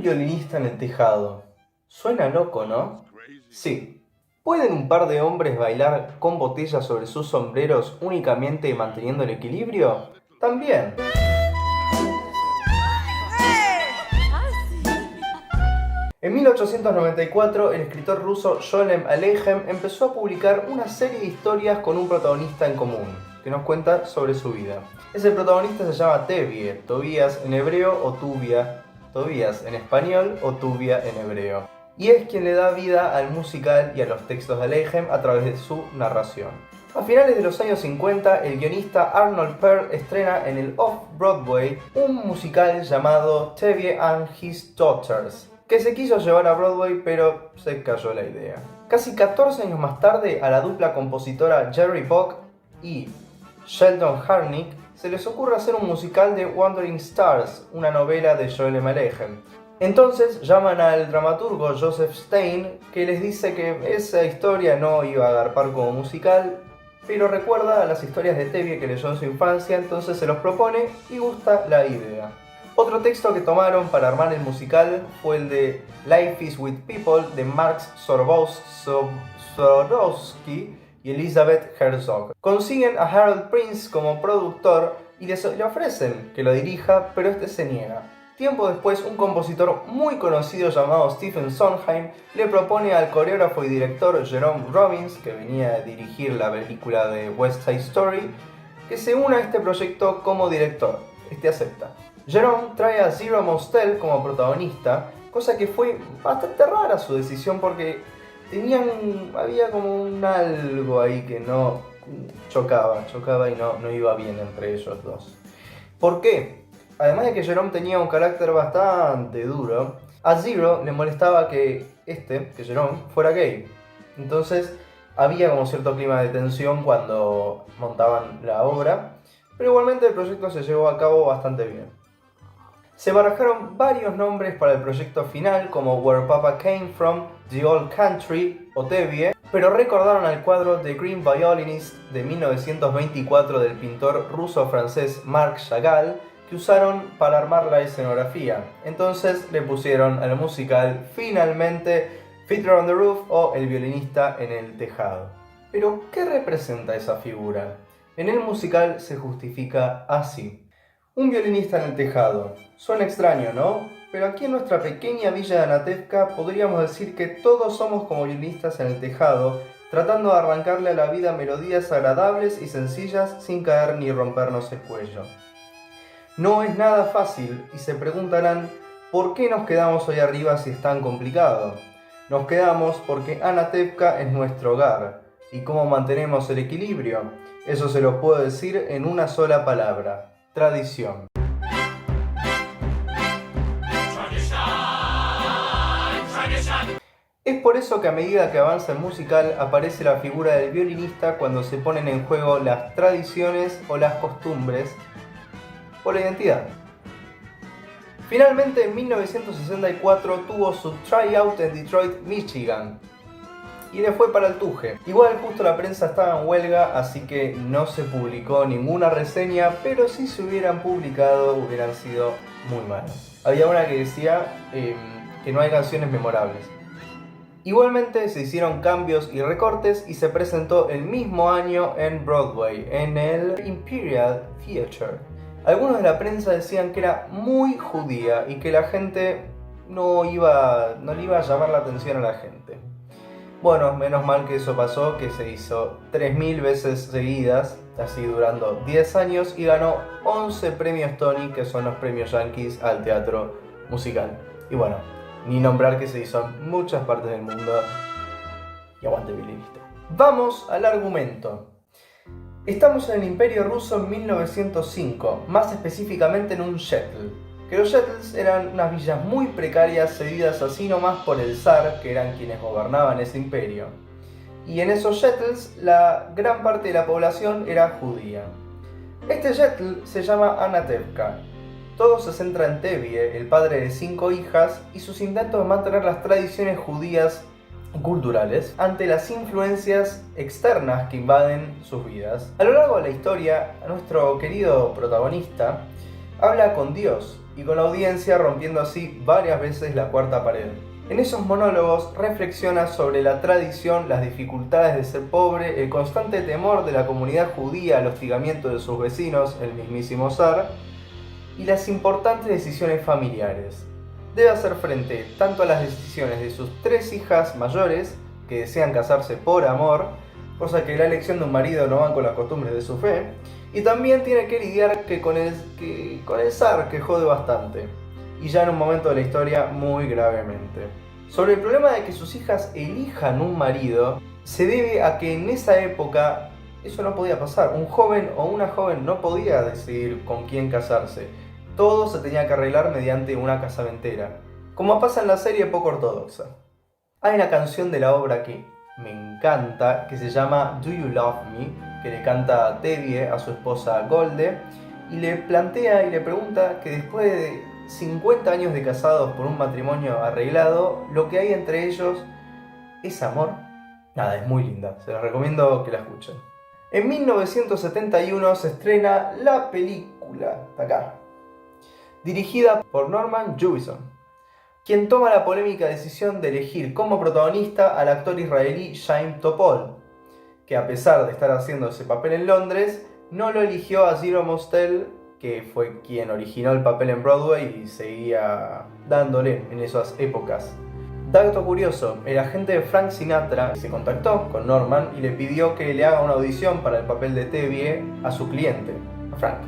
violinista en el tejado. Suena loco, ¿no? Sí. ¿Pueden un par de hombres bailar con botellas sobre sus sombreros únicamente manteniendo el equilibrio? También. En 1894, el escritor ruso Sholem Aleichem empezó a publicar una serie de historias con un protagonista en común, que nos cuenta sobre su vida. Ese protagonista se llama Tevye, Tobías en hebreo o Tuvia, Tobías en español o Tuvia en hebreo. Y es quien le da vida al musical y a los textos de Aleichem a través de su narración. A finales de los años 50, el guionista Arnold Pearl estrena en el Off-Broadway un musical llamado Tevye and His Daughters, que se quiso llevar a Broadway pero se cayó la idea. Casi 14 años más tarde, a la dupla compositora Jerry Bock y Sheldon Harnick se les ocurre hacer un musical de Wandering Stars, una novela de Sholem Aleichem. Entonces llaman al dramaturgo Joseph Stein, que les dice que esa historia no iba a agarpar como musical, pero recuerda a las historias de Tevye que leyó en su infancia, entonces se los propone y gusta la idea. Otro texto que tomaron para armar el musical fue el de Life is with People de Max Zorowski y Elizabeth Herzog. Consiguen a Harold Prince como productor y le ofrecen que lo dirija, pero este se niega. Tiempo después, un compositor muy conocido llamado Stephen Sondheim le propone al coreógrafo y director Jerome Robbins, que venía a dirigir la película de West Side Story, que se una a este proyecto como director. Este acepta. Jerome trae a Zero Mostel como protagonista, cosa que fue bastante rara su decisión porque había como un algo ahí que no chocaba y no iba bien entre ellos dos. ¿Por qué? Además de que Jerome tenía un carácter bastante duro, a Zero le molestaba que Jerome, fuera gay. Entonces había como cierto clima de tensión cuando montaban la obra, pero igualmente el proyecto se llevó a cabo bastante bien. Se barajaron varios nombres para el proyecto final, como Where Papa Came From, The Old Country o Tevye, pero recordaron al cuadro The Green Violinist de 1924 del pintor ruso-francés Marc Chagall, que usaron para armar la escenografía. Entonces le pusieron al musical finalmente Fiddler on the Roof o El violinista en el tejado. Pero, ¿qué representa esa figura? En el musical se justifica así. Un violinista en el tejado. Suena extraño, ¿no? Pero aquí en nuestra pequeña villa de Anatevka podríamos decir que todos somos como violinistas en el tejado, tratando de arrancarle a la vida melodías agradables y sencillas sin caer ni rompernos el cuello. No es nada fácil y se preguntarán ¿por qué nos quedamos hoy arriba si es tan complicado? Nos quedamos porque Anatevka es nuestro hogar. ¿Y cómo mantenemos el equilibrio? Eso se lo puedo decir en una sola palabra. Tradición. Es por eso que a medida que avanza el musical aparece la figura del violinista cuando se ponen en juego las tradiciones o las costumbres o la identidad. Finalmente en 1964 tuvo su tryout en Detroit, Michigan, y le fue para el tuje. Igual justo la prensa estaba en huelga, así que no se publicó ninguna reseña, pero si se hubieran publicado hubieran sido muy malas. Había una que decía que no hay canciones memorables. Igualmente se hicieron cambios y recortes y se presentó el mismo año en Broadway, en el Imperial Theatre. Algunos de la prensa decían que era muy judía y que la gente no le iba a llamar la atención a la gente. Bueno, menos mal que eso pasó, que se hizo 3000 veces seguidas, así durando 10 años, y ganó 11 premios Tony, que son los premios Yankees al teatro musical. Y bueno, ni nombrar que se hizo en muchas partes del mundo. Y aguante violinista. Vamos al argumento. Estamos en el Imperio Ruso en 1905, más específicamente en un shtetl. Que los shetls eran unas villas muy precarias cedidas así nomás por el zar, que eran quienes gobernaban ese imperio. Y en esos shetls la gran parte de la población era judía. Este shetl se llama Anatevka. Todo se centra en Tevye, el padre de 5 hijas, y sus intentos de mantener las tradiciones judías culturales ante las influencias externas que invaden sus vidas. A lo largo de la historia, nuestro querido protagonista habla con Dios, y con la audiencia rompiendo así varias veces la cuarta pared. En esos monólogos reflexiona sobre la tradición, las dificultades de ser pobre, el constante temor de la comunidad judía al hostigamiento de sus vecinos, el mismísimo zar, y las importantes decisiones familiares. Debe hacer frente tanto a las decisiones de sus 3 hijas mayores, que desean casarse por amor, cosa que la elección de un marido no van con las costumbres de su fe, y también tiene que lidiar con el zar, que jode bastante, y ya en un momento de la historia muy gravemente. Sobre el problema de que sus hijas elijan un marido, se debe a que en esa época eso no podía pasar. Un joven o una joven no podía decidir con quién casarse. Todo se tenía que arreglar mediante una casamentera, como pasa en la serie poco ortodoxa. Hay una canción de la obra que me encanta, que se llama Do You Love Me, que le canta Tevye a su esposa Golde, y le plantea y le pregunta que después de 50 años de casados por un matrimonio arreglado, lo que hay entre ellos es amor. Nada, es muy linda, se les recomiendo que la escuchen. En 1971 se estrena la película, acá, dirigida por Norman Jewison, quien toma la polémica decisión de elegir como protagonista al actor israelí Chaim Topol, que a pesar de estar haciendo ese papel en Londres, no lo eligió a Zero Mostel, que fue quien originó el papel en Broadway y seguía dándole en esas épocas. Dato curioso, el agente de Frank Sinatra se contactó con Norman y le pidió que le haga una audición para el papel de Tevye a su cliente, a Frank.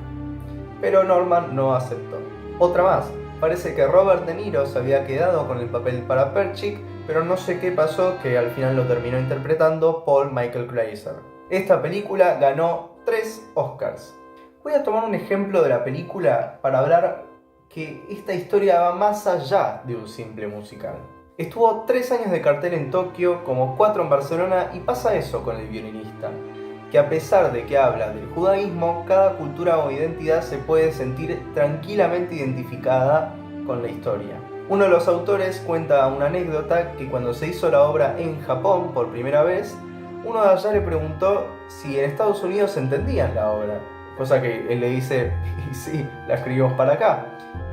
Pero Norman no aceptó. Otra más, parece que Robert De Niro se había quedado con el papel para Perchik, pero no sé qué pasó que al final lo terminó interpretando Paul Michael Glaser. Esta película ganó 3 Oscars. Voy a tomar un ejemplo de la película para hablar que esta historia va más allá de un simple musical. Estuvo 3 años de cartel en Tokio, como 4 en Barcelona, y pasa eso con El violinista, que a pesar de que habla del judaísmo, cada cultura o identidad se puede sentir tranquilamente identificada con la historia. Uno de los autores cuenta una anécdota que cuando se hizo la obra en Japón por primera vez, uno de allá le preguntó si en Estados Unidos entendían la obra, cosa que él le dice, sí, la escribimos para acá.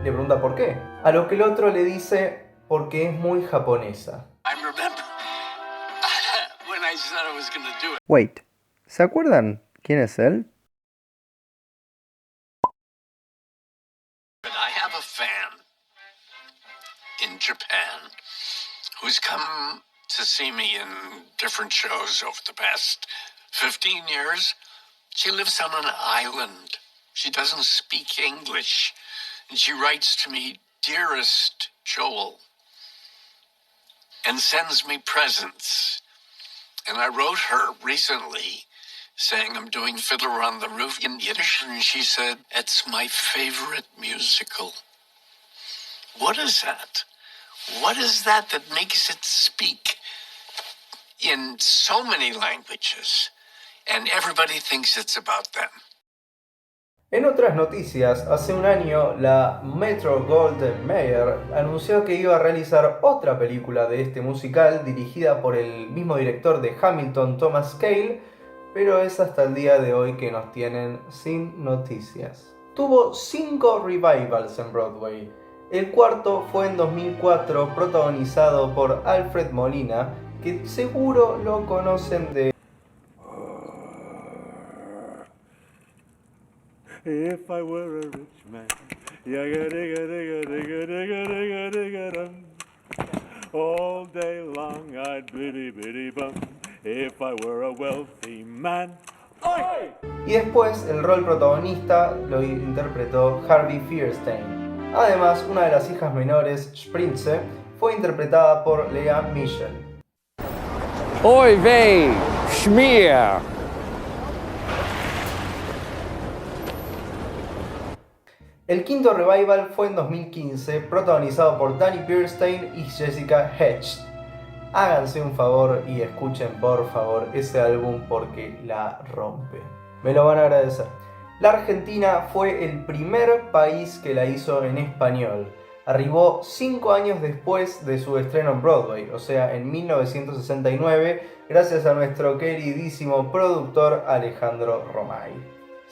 Le pregunta por qué, a lo que el otro le dice, porque es muy japonesa. Wait, ¿se acuerdan quién es él? I have a fan in Japan who's come to see me in different shows over the past 15 years. She lives on an island. She doesn't speak English. And she writes to me, "Dearest Joel," and sends me presents. And I wrote her recently saying I'm doing Fiddler on the Roof in Yiddish, and she said, "It's my favorite musical." What is that? What is that that makes it speak in so many languages, and everybody thinks it's about them? En otras noticias, hace un año la Metro-Goldwyn-Mayer anunció que iba a realizar otra película de este musical dirigida por el mismo director de Hamilton, Thomas Cale, pero es hasta el día de hoy que nos tienen sin noticias. Tuvo 5 revivals en Broadway. El cuarto fue en 2004, protagonizado por Alfred Molina, que seguro lo conocen de If I were a rich man, all day long I'd biddy biddy bum. If I were a wealthy man. Y después el rol protagonista lo interpretó Harvey Fierstein. Además, una de las hijas menores, Sprinze, fue interpretada por Lea Michele. Oy vey, schmier. El quinto revival fue en 2015, protagonizado por Danny Bernstein y Jessica Hedges. Háganse un favor y escuchen por favor ese álbum porque la rompe. Me lo van a agradecer. La Argentina fue el primer país que la hizo en español. Arribó 5 años después de su estreno en Broadway, o sea, en 1969, gracias a nuestro queridísimo productor Alejandro Romay.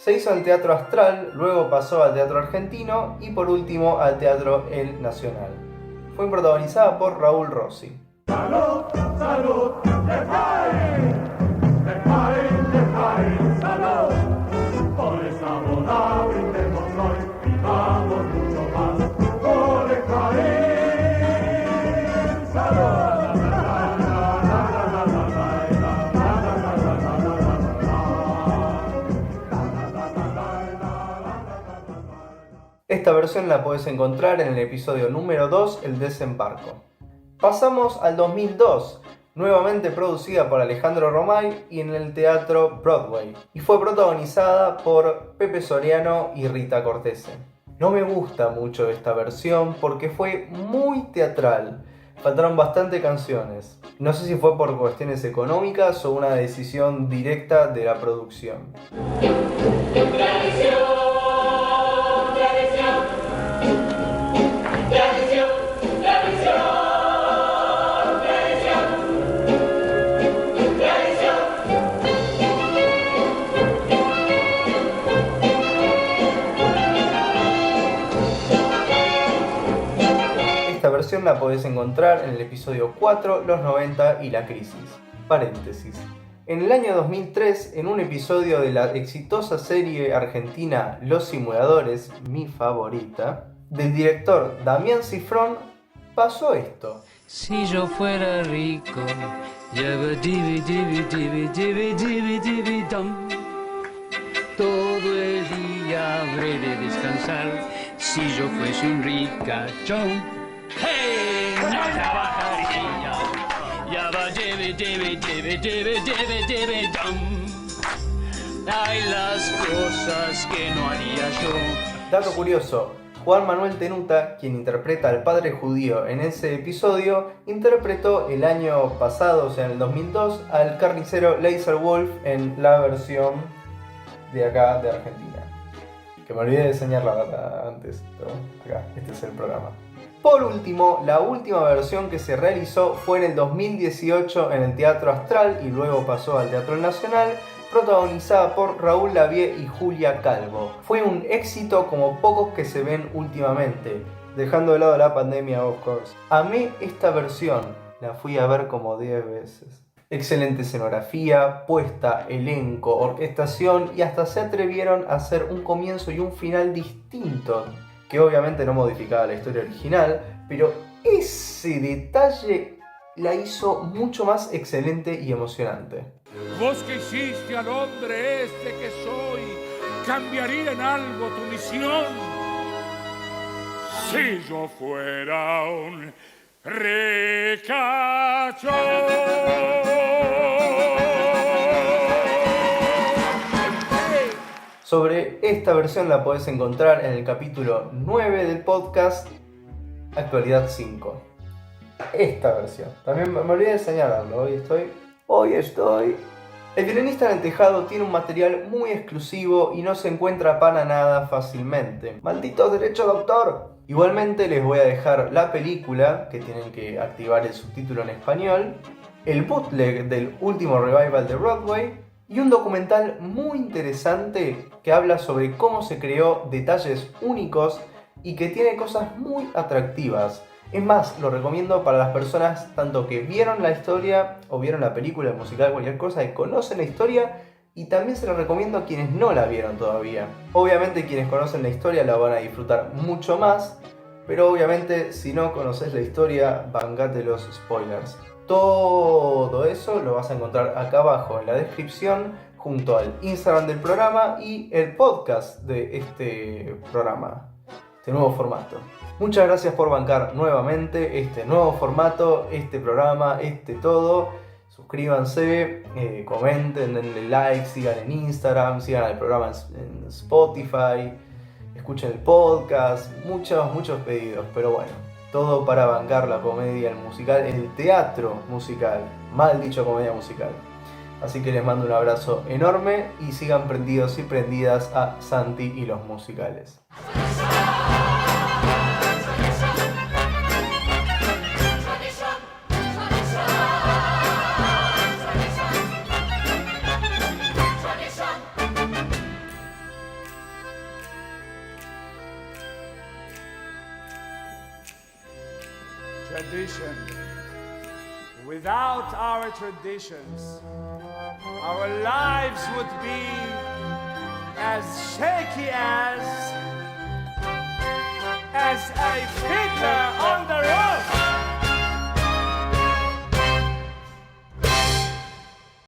Se hizo en Teatro Astral, luego pasó al Teatro Argentino y por último al Teatro El Nacional. Fue protagonizada por Raúl Rossi. ¡Salud, salud! ¡Lejain! ¡Lejain, lejain! ¡Salud! Por esa boda brindemos hoy, vivamos mucho más. ¡Oh, lejain! ¡Salud! Esta versión la podés encontrar en el episodio número 2, El Desembarco. Pasamos al 2002, nuevamente producida por Alejandro Romay y en el Teatro Broadway, y fue protagonizada por Pepe Soriano y Rita Cortese. No me gusta mucho esta versión porque fue muy teatral, faltaron bastante canciones. No sé si fue por cuestiones económicas o una decisión directa de la producción. Esta versión la podés encontrar en el episodio 4, Los 90 y la crisis. Paréntesis. En el año 2003, en un episodio de la exitosa serie argentina Los Simuladores, mi favorita, del director Damián Cifrón, pasó esto. Si yo fuera rico, todo el día habré de descansar. Si yo fuese un ricachón, ¡hey! No trabajaría. Ya va, hay las cosas que no haría yo. Dato curioso, Juan Manuel Tenuta, quien interpreta al padre judío en ese episodio, interpretó el año pasado, o sea en el 2002, al carnicero Lazer Wolf en la versión de acá de Argentina. Que me olvidé de enseñar la data antes, pero acá, este es el programa. Por último, la última versión que se realizó fue en el 2018 en el Teatro Astral y luego pasó al Teatro Nacional, protagonizada por Raúl Lavie y Julia Calvo. Fue un éxito como pocos que se ven últimamente, dejando de lado la pandemia, of course. Amé esta versión, la fui a ver como 10 veces. Excelente escenografía, puesta, elenco, orquestación y hasta se atrevieron a hacer un comienzo y un final distinto, que obviamente no modificaba la historia original, pero ese detalle la hizo mucho más excelente y emocionante. Vos que hiciste al hombre este que soy, ¿cambiaría en algo tu misión? Si yo fuera un ricachón. Sobre esta versión la podés encontrar en el capítulo 9 del podcast Actualidad 5. Esta versión. También me olvidé de señalarlo, hoy estoy. El violinista en el tejado tiene un material muy exclusivo y no se encuentra para nada fácilmente. ¡Malditos derechos de autor! Igualmente les voy a dejar la película, que tienen que activar el subtítulo en español, el bootleg del último revival de Broadway y un documental muy interesante que habla sobre cómo se creó detalles únicos y que tiene cosas muy atractivas. Es más, lo recomiendo para las personas tanto que vieron la historia o vieron la película, el musical, cualquier cosa, que conocen la historia, y también se lo recomiendo a quienes no la vieron todavía. Obviamente quienes conocen la historia la van a disfrutar mucho más, pero obviamente si no conoces la historia, bancate los spoilers. Todo eso lo vas a encontrar acá abajo en la descripción, junto al Instagram del programa y el podcast de este programa, este nuevo formato. Muchas gracias por bancar nuevamente este nuevo formato, este programa, todo. Suscríbanse, comenten, denle like, sigan en Instagram, sigan al programa en Spotify, escuchen el podcast, muchos pedidos, pero bueno, todo para bancar la comedia, el musical, el teatro musical, mal dicho comedia musical. Así que les mando un abrazo enorme y sigan prendidos y prendidas a Santi y los musicales. tradition. Without our traditions, our lives would be as shaky as a